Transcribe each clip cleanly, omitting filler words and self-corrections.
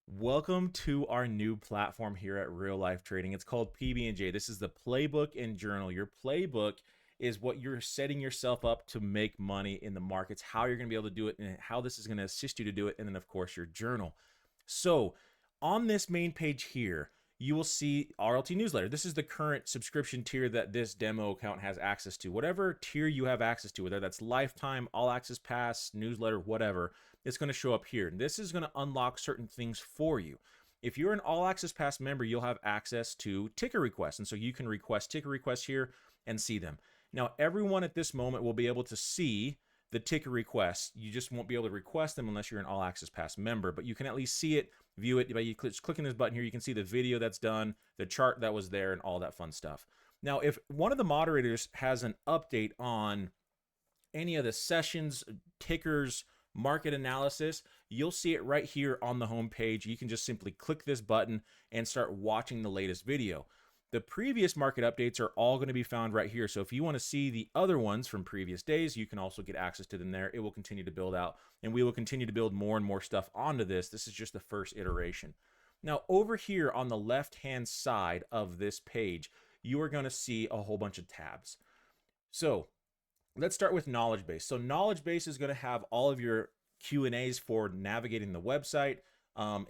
Welcome to our new platform here at Real Life Trading. It's called PB&J. This is the playbook and journal. Your playbook is what you're setting yourself up to make money in the markets, how you're going to be able to do it, and how this is going to assist you to do it, and then, of course, your journal. So, on this main page here, you will see RLT newsletter. This is the current subscription tier that this demo account has access to. Whatever tier you have access to, whether that's lifetime, all access pass, newsletter, whatever, it's going to show up here. This is going to unlock certain things for you. If you're an all access pass member, you'll have access to ticker requests. And so you can request ticker requests here and see them. Now, everyone at this moment will be able to see the ticker requests. You just won't be able to request them unless you're an all access pass member, but you can at least see it, view it by you clicking this button here. You can see the video that's done, the chart that was there, and all that fun stuff. Now, if one of the moderators has an update on any of the sessions, tickers, market analysis, you'll see it right here on the home page. You can just simply click this button and start watching the latest video. The previous market updates are all going to be found right here. So if you want to see the other ones from previous days, you can also get access to them there. It will continue to build out, and we will continue to build more and more stuff onto this. This is just the first iteration. Now, over here on the left-hand side of this page, you are going to see a whole bunch of tabs. So let's start with knowledge base. So knowledge base is going to have all of your Q&As for navigating the website.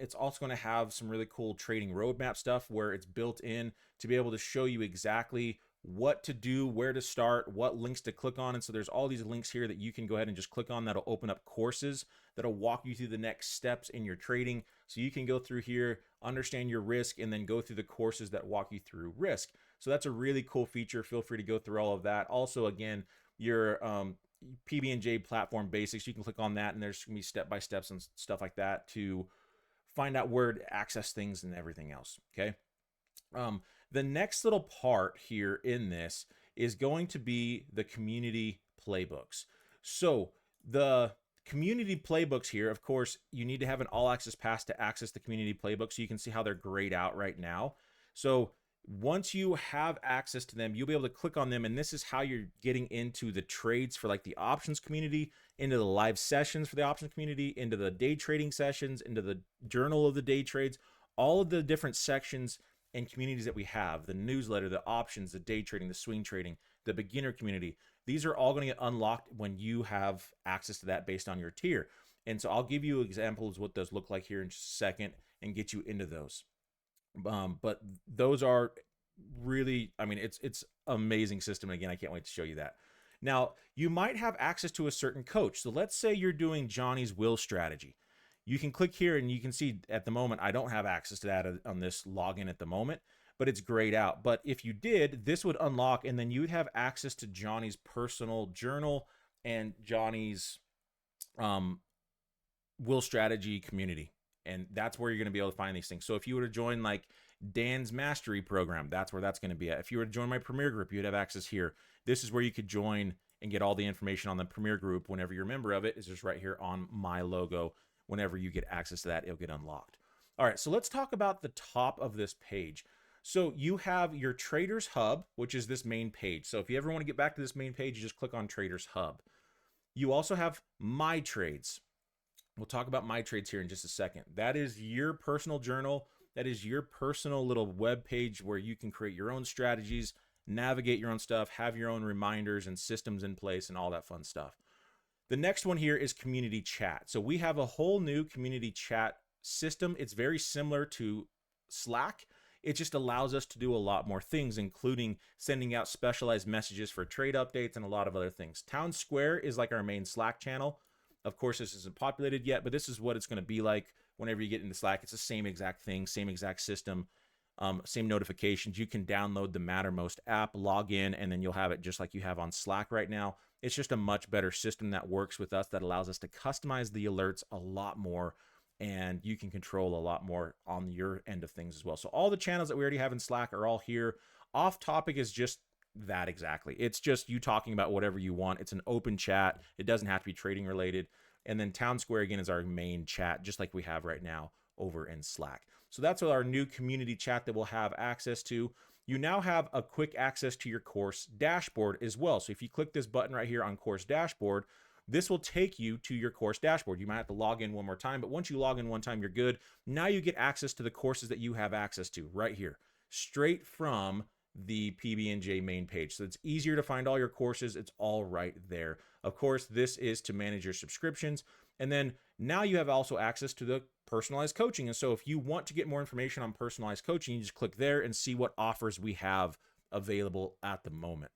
It's also going to have some really cool trading roadmap stuff where it's built in to be able to show you exactly what to do, where to start, what links to click on. And so there's all these links here that you can go ahead and just click on. That'll open up courses that'll walk you through the next steps in your trading. So you can go through here, understand your risk, and then go through the courses that walk you through risk. So that's a really cool feature. Feel free to go through all of that. Also, again, your PB&J platform basics, you can click on that, and there's gonna be step-by-steps and stuff like that to find out where to access things and everything else. Okay. The next little part here in this is going to be the community playbooks. So the community playbooks here, of course, you need to have an all access pass to access the community playbook, so you can see how they're grayed out right now. So once you have access to them, you'll be able to click on them, and this is how you're getting into the trades for like the options community, into the live sessions for the options community, into the day trading sessions, into the journal of the day trades, all of the different sections and communities that we have, the newsletter, the options, the day trading, the swing trading, the beginner community. These are all going to get unlocked when you have access to that based on your tier. And so I'll give you examples of what those look like here in just a second and get you into those. But those are really, I mean, it's amazing system. Again, I can't wait to show you that. Now, you might have access to a certain coach. So let's say you're doing Johnny's will strategy. You can click here and you can see at the moment, I don't have access to that on this login at the moment, but it's grayed out. But if you did, this would unlock, and then you would have access to Johnny's personal journal and Johnny's will strategy community. And that's where you're going to be able to find these things. So if you were to join like Dan's mastery program, that's where that's going to be at. If you were to join my premier group, you'd have access here. This is where you could join and get all the information on the premier group whenever you're a member of it. Is just right here on my logo. Whenever you get access to that, it'll get unlocked. All right, so let's talk about the top of this page. So you have your Traders Hub, which is this main page. So if you ever want to get back to this main page, you just click on Traders Hub. You also have My Trades. We'll talk about My Trades here in just a second. That is your personal journal. That is your personal little web page where you can create your own strategies, navigate your own stuff, have your own reminders and systems in place and all that fun stuff. The next one here is community chat. So we have a whole new community chat system. It's very similar to Slack. It just allows us to do a lot more things, including sending out specialized messages for trade updates and a lot of other things. Town Square is like our main Slack channel. Of course, this isn't populated yet, but this is what it's going to be like whenever you get into Slack. It's the same exact thing, same exact system, same notifications. You can download the Mattermost app, log in, and then you'll have it just like you have on Slack right now. It's just a much better system that works with us, that allows us to customize the alerts a lot more, and you can control a lot more on your end of things as well. So all the channels that we already have in Slack are all here. Off topic is just that exactly. It's just you talking about whatever you want. It's an open chat. It doesn't have to be trading related. And then Town Square, again, is our main chat, just like we have right now over in Slack. So that's our new community chat that we'll have access to. You now have a quick access to your course dashboard as well. So if you click this button right here on course dashboard, This will take you to your course dashboard. You might have to log in one more time, but once you log in one time, you're good. Now you get access to the courses that you have access to right here, straight from the PB&J main page. So it's easier to find all your courses. It's all right there. Of course, this is to manage your subscriptions. And then now you have also access to the personalized coaching. And so if you want to get more information on personalized coaching, you just click there and see what offers we have available at the moment.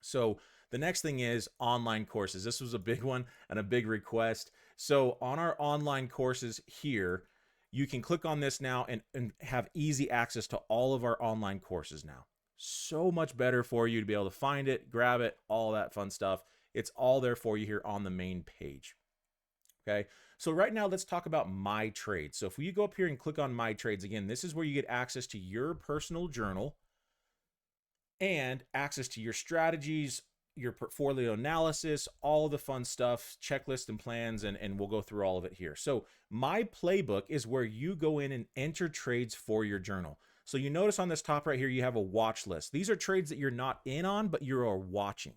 So the next thing is online courses. This was a big one and a big request. So on our online courses here, you can click on this now and have easy access to all of our online courses now. So much better for you to be able to find it, grab it, all that fun stuff. It's all there for you here on the main page. Okay, so right now let's talk about My Trades. So if you go up here and click on My Trades, again, this is where you get access to your personal journal and access to your strategies, your portfolio analysis, all the fun stuff, checklists and plans, and we'll go through all of it here. So My Playbook is where you go in and enter trades for your journal. So you notice on this top right here, you have a watch list. These are trades that you're not in on, but you are watching.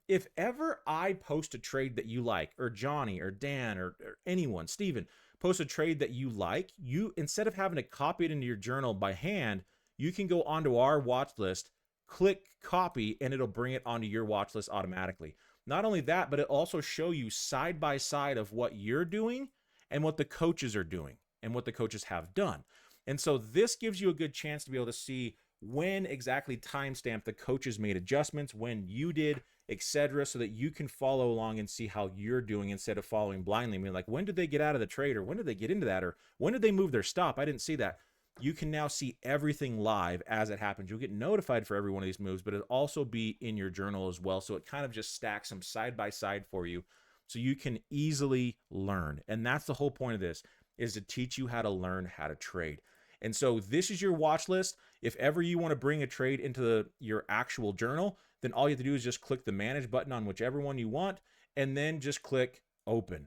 If ever I post a trade that you like, or Johnny or Dan or anyone, Steven, post a trade that you like, you, instead of having to copy it into your journal by hand, you can go onto our watch list, click copy, and it'll bring it onto your watch list automatically. Not only that, but it also show you side by side of what you're doing and what the coaches are doing and what the coaches have done. And so this gives you a good chance to be able to see when exactly timestamp the coaches made adjustments, when you did, etc., so that you can follow along and see how you're doing instead of following blindly. I mean, like, when did they get out of the trade, or when did they get into that, or when did they move their stop? I didn't see that. You can now see everything live as it happens. You'll get notified for every one of these moves, but it'll also be in your journal as well. So it kind of just stacks them side by side for you so you can easily learn. And that's the whole point of this, is to teach you how to learn how to trade. And so this is your watch list. If ever you want to bring a trade into your actual journal, then all you have to do is just click the manage button on whichever one you want, and then just click open.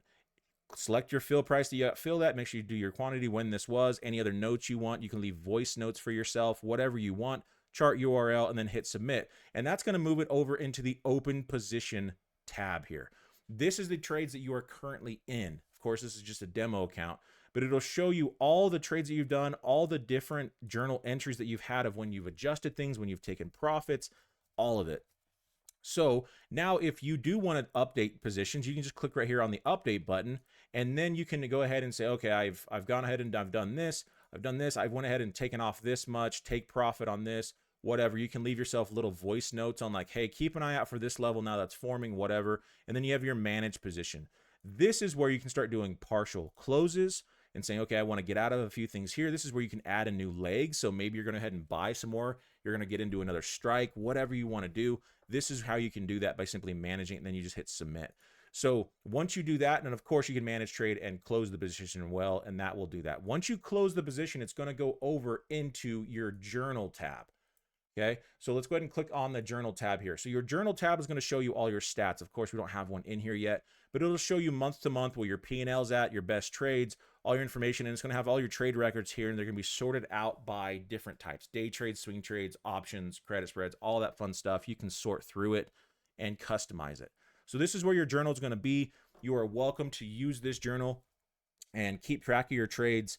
Select your fill price that you fill that. Make sure you do your quantity, when this was, any other notes you want. You can leave voice notes for yourself, whatever you want, chart URL, and then hit submit. And that's going to move it over into the open position tab here. This is the trades that you are currently in. Of course, this is just a demo account, but it'll show you all the trades that you've done, all the different journal entries that you've had of when you've adjusted things, when you've taken profits, all of it. So now if you do want to update positions, you can just click right here on the update button, and then you can go ahead and say, okay, I've gone ahead and I've done this, I've went ahead and taken off this much, take profit on this, whatever. You can leave yourself little voice notes on like, hey, keep an eye out for this level now that's forming, whatever. And then you have your managed position. This is where you can start doing partial closes and saying, okay, I want to get out of a few things here. This is where you can add a new leg. So maybe you're going to go ahead and buy some more. You're going to get into another strike, whatever you want to do. This is how you can do that, by simply managing it, and then you just hit submit. So once you do that, and of course you can manage trade and close the position well, and that will do that. Once you close the position, it's going to go over into your journal tab. Okay, so let's go ahead and click on the journal tab here. So your journal tab is going to show you all your stats. Of course, we don't have one in here yet, but it'll show you month to month where your P&L's at, your best trades, all your information, and it's going to have all your trade records here, and they're going to be sorted out by different types: day trades, swing trades, options, credit spreads, all that fun stuff. You can sort through it and customize it. So this is where your journal is going to be. You are welcome to use this journal and keep track of your trades.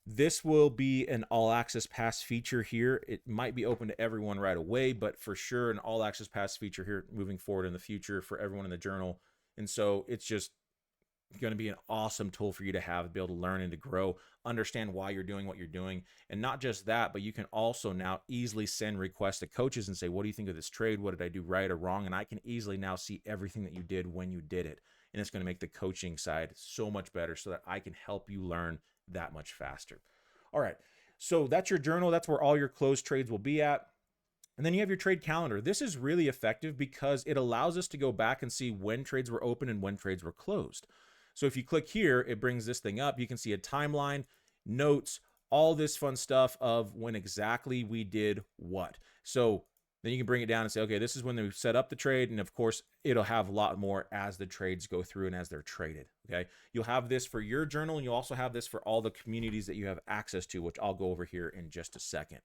This will be an all access pass feature here. It might be open to everyone right away, but for sure an all access pass feature here moving forward in the future for everyone in the journal. And so it's just going to be an awesome tool for you to have, to be able to learn and to grow, understand why you're doing what you're doing. And not just that, but you can also now easily send requests to coaches and say, what do you think of this trade? What did I do right or wrong? And I can easily now see everything that you did when you did it. And it's going to make the coaching side so much better, so that I can help you learn that much faster. All right, so that's your journal. That's where all your closed trades will be at. And then you have your trade calendar. This is really effective because it allows us to go back and see when trades were open and when trades were closed. So if you click here, it brings this thing up. You can see a timeline, notes, all this fun stuff of when exactly we did what. So then you can bring it down and say, okay, this is when they set up the trade. And of course, it'll have a lot more as the trades go through and as they're traded. Okay. You'll have this for your journal, and you'll also have this for all the communities that you have access to, which I'll go over here in just a second.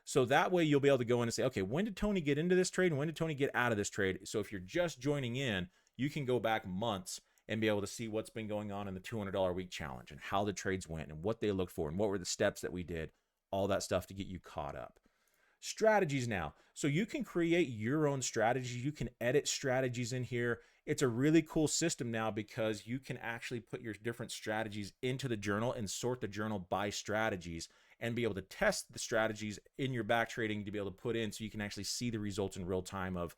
So that way you'll be able to go in and say, okay, when did Tony get into this trade and when did Tony get out of this trade? So if you're just joining in, you can go back months and be able to see what's been going on in the $200 a week challenge and how the trades went and what they looked for and what were the steps that we did, all that stuff to get you caught up. Strategies now. So you can create your own strategies. You can edit strategies in here. It's a really cool system now because you can actually put your different strategies into the journal and sort the journal by strategies and be able to test the strategies in your back trading to be able to put in so you can actually see the results in real time of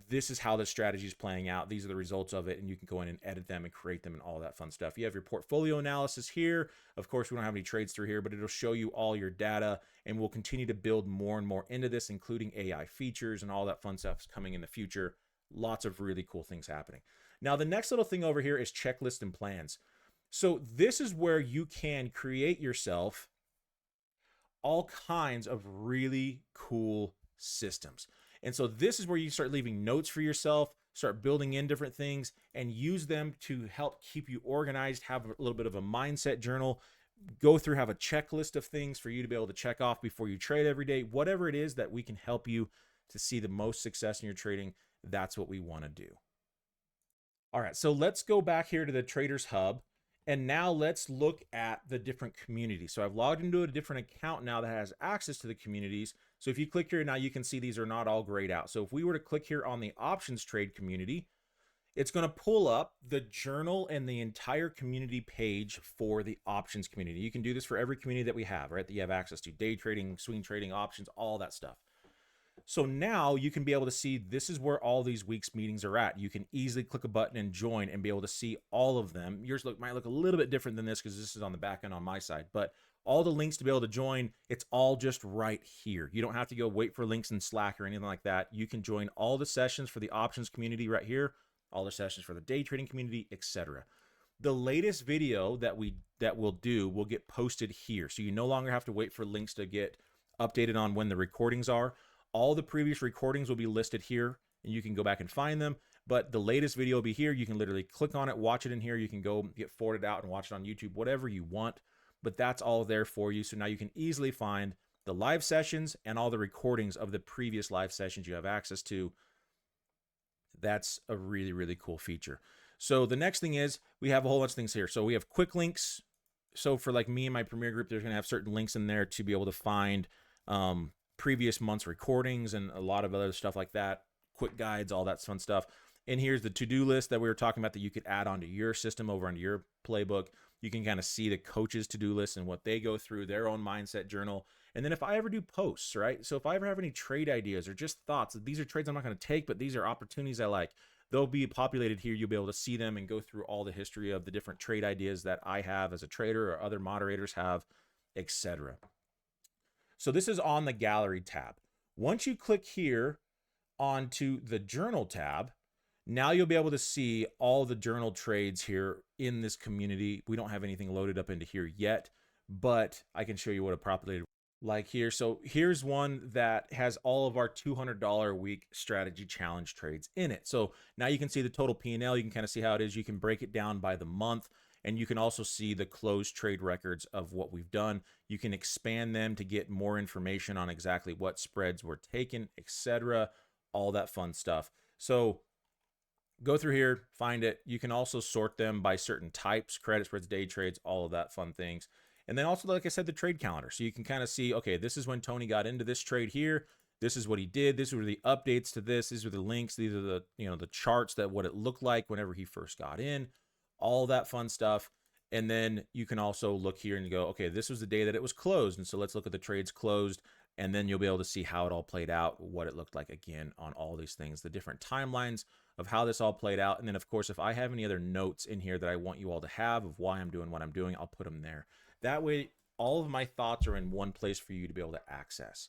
this is how the strategy is playing out. These are the results of it. And you can go in and edit them and create them and all that fun stuff. You have your portfolio analysis here. Of course, we don't have any trades through here, but it'll show you all your data, and we'll continue to build more and more into this, including AI features and all that fun stuff coming in the future. Lots of really cool things happening. Now, the next little thing over here is checklist and plans. So this is where you can create yourself all kinds of really cool systems. And so this is where you start leaving notes for yourself, start building in different things, and use them to help keep you organized, have a little bit of a mindset journal, go through, have a checklist of things for you to be able to check off before you trade every day. Whatever it is that we can help you to see the most success in your trading, that's what we want to do. All right, so let's go back here to the Traders Hub. And now let's look at the different communities. So I've logged into a different account now that has access to the communities. So if you click here now, you can see these are not all grayed out. So if we were to click here on the options trade community, it's going to pull up the journal and the entire community page for the options community. You can do this for every community that we have, right? That you have access to: day trading, swing trading, options, all that stuff. So now you can be able to see this is where all these week's meetings are at. You can easily click a button and join and be able to see all of them. Yours might look a little bit different than this because this is on the back end on my side, but all the links to be able to join, it's all just right here. You don't have to go wait for links in Slack or anything like that. You can join all the sessions for the options community right here, all the sessions for the day trading community, etc. The latest video that we'll do will get posted here. So you no longer have to wait for links to get updated on when the recordings are. All the previous recordings will be listed here, and you can go back and find them. But the latest video will be here. You can literally click on it, watch it in here. You can go get forwarded out and watch it on YouTube, whatever you want. But that's all there for you. So now you can easily find the live sessions and all the recordings of the previous live sessions you have access to. That's a really, really cool feature. So the next thing is we have a whole bunch of things here. So we have quick links. So for like me and my Premier group, there's going to have certain links in there to be able to find previous month's recordings and a lot of other stuff like that, quick guides, all that fun stuff. And here's the to-do list that we were talking about that you could add onto your system over onto your playbook. You can kind of see the coach's to-do list and what they go through, their own mindset journal. And then if I ever do posts, right? So if I ever have any trade ideas or just thoughts, these are trades I'm not going to take, but these are opportunities I like, they'll be populated here. You'll be able to see them and go through all the history of the different trade ideas that I have as a trader or other moderators have, etc. So this is on the gallery tab. Once you click here onto the journal tab, now you'll be able to see all the journal trades here in this community. We don't have anything loaded up into here yet, but I can show you what a populated like here. So here's one that has all of our $200 a week strategy challenge trades in it. So now you can see the total P&L. You can kind of see how it is. You can break it down by the month. And you can also see the closed trade records of what we've done. You can expand them to get more information on exactly what spreads were taken, etc. All that fun stuff. So go through here, find it. You can also sort them by certain types: credit spreads, day trades, all of that fun things. And then also, like I said, the trade calendar. So you can kind of see, okay, this is when Tony got into this trade here. This is what he did. These were the updates to this. These are the links. These are the, the charts that what it looked like whenever he first got in. All that fun stuff. And then you can also look here and go, okay, this was the day that it was closed. And so let's look at the trades closed. And then you'll be able to see how it all played out, what it looked like again on all these things, the different timelines of how this all played out. And then, of course, if I have any other notes in here that I want you all to have of why I'm doing what I'm doing, I'll put them there. That way, all of my thoughts are in one place for you to be able to access.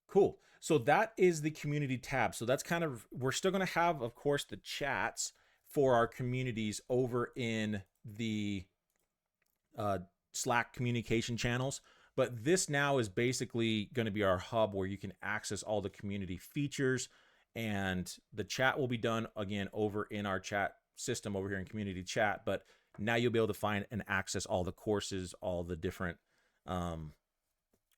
Cool. So that is the community tab. So that's kind of, we're still going to have, of course, the chats for our communities over in the Slack communication channels. But this now is basically going to be our hub where you can access all the community features, and the chat will be done again over in our chat system over here in community chat. But now you'll be able to find and access all the courses, all the different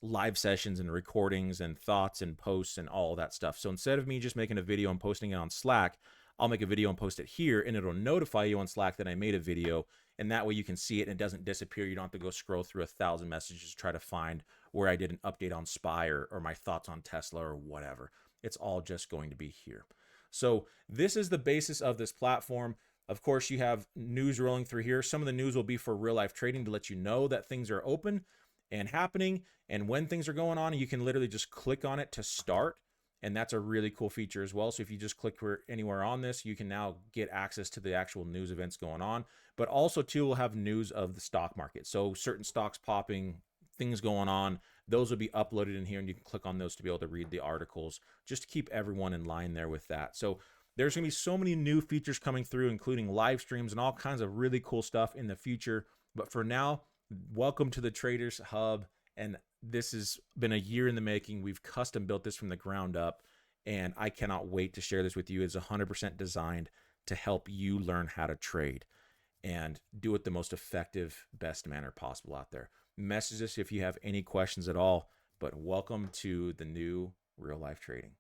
live sessions and recordings and thoughts and posts and all that stuff. So instead of me just making a video and posting it on Slack, I'll make a video and post it here, and it'll notify you on Slack that I made a video. And that way you can see it and it doesn't disappear. You don't have to go scroll through 1,000 messages to try to find where I did an update on Spire or my thoughts on Tesla or whatever. It's all just going to be here. So this is the basis of this platform. Of course, you have news rolling through here. Some of the news will be for real life trading to let you know that things are open and happening. And when things are going on, you can literally just click on it to start. And that's a really cool feature as well. So if you just click anywhere on this, you can now get access to the actual news events going on. But also too, we'll have news of the stock market. So certain stocks popping, things going on, those will be uploaded in here, and you can click on those to be able to read the articles, just to keep everyone in line there with that. So there's going to be so many new features coming through, including live streams and all kinds of really cool stuff in the future. But for now, welcome to the Traders Hub. And this has been a year in the making. We've custom built this from the ground up, and I cannot wait to share this with you. It's 100% designed to help you learn how to trade and do it the most effective, best manner possible out there. Message us if you have any questions at all, but welcome to the new Real Life Trading.